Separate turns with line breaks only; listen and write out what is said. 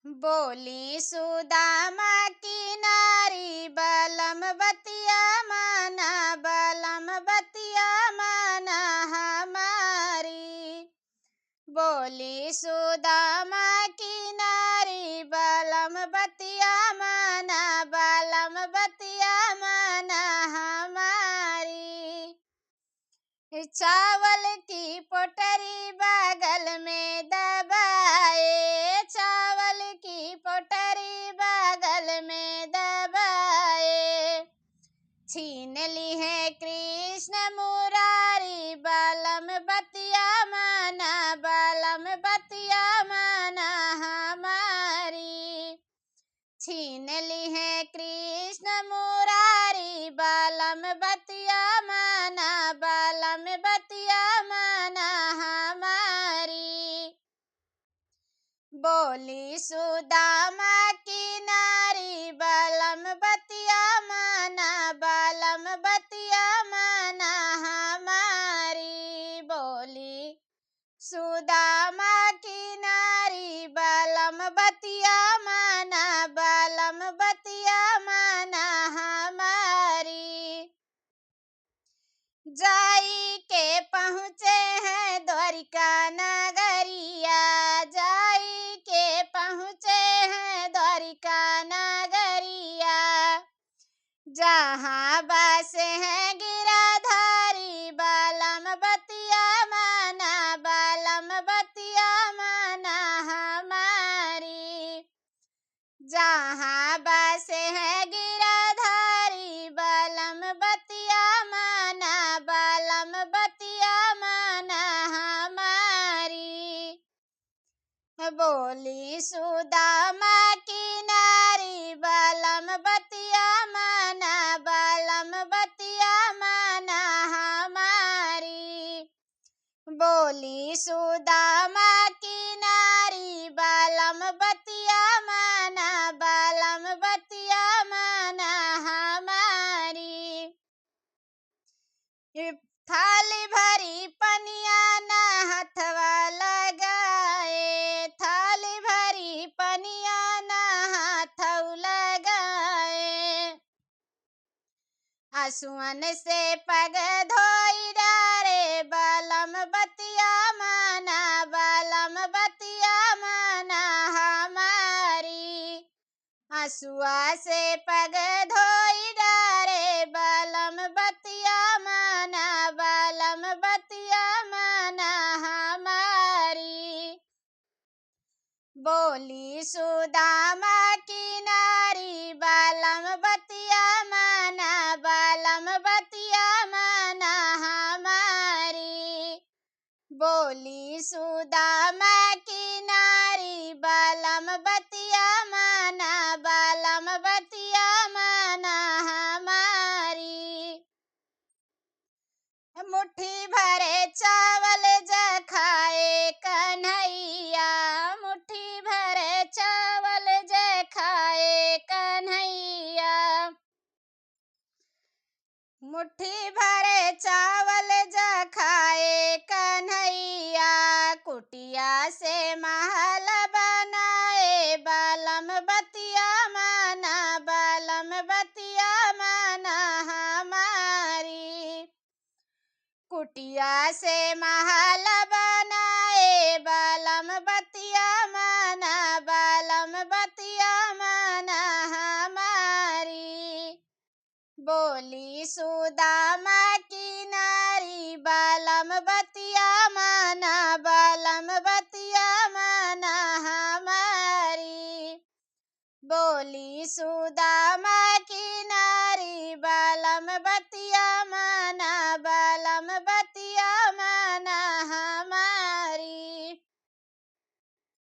बोली सुदामा की नारी बलम बतिया माना, बलम बतिया माना हमारी। बोली सुदामा की नारी बलम बतिया माना, बलम बतिया माना हमारी। चावल की पोटरी बगल में दबाए, चावल की पोटरी बगल में दबाए। छीन ली है कृष्ण मुरारी, बलम बतिया माना, बलम बतिया माना हमारी। छीन ली है कृष्ण मुरारी, बलम बतिया माना, बलम बतिया माना हमारी। बोली सुदामा की नारी बलम बतिया माना, बलम बतिया माना हमारी। बोली सुदामा की नारी बलम बतिया माना, बलम बतिया माना हमारी। जाई के पहुँचे हैं द्वारिका नगरिया, जाई के पहुँचे हैं द्वारिका नगरिया। जहाँ बसे हैं गिरधारी, बलम बतिया माना, बलम बतिया माना हमारी। जहाँ बसे हैं गिरधारी, बलम बतिया माना, बलम बतिया माना हमारी। बोली सुदामा की नारी बलम बतिया माना, बलम बतिया माना हमारी। बोली सुदामा की नारी बलम बतिया माना, बलम बतिया माना हमारी। थाली भरी पनिया ना हथवा लगाए, थाली भरी पनिया ना हाथव लगाए। आंसुअन से पग धोई डारे, बलम बतिया माना, बलम बतिया माना हमारी। आंसुआ से पग धोई डारे, बलम बतिया माना, बलम बतिया माना हमारी। बोली सुदामा की नारी बलम बतिया माना, बलम बतिया माना हमारी। बोली सुदामा की नारी बलम बतिया माना, बलम बतिया माना हमारी। मुट्ठी भरे चावल ज खाए कन्हैया, मुट्ठी भरे चावल ज खाए कन्हैया। मुट्ठी भरे चावल ज खाए कन्हैया। कुटिया से महल बनाए, बलम बतिया माना, बलम बतिया माना हमारी। कुटिया से महल बनाए, बलम बतिया माना, बलम बतिया माना हमारी। बोली सुदामा की नारी बलम बतिया माना, बलम बतिया माना हमारी। बोली सुदामा की नारी बलम बतिया माना।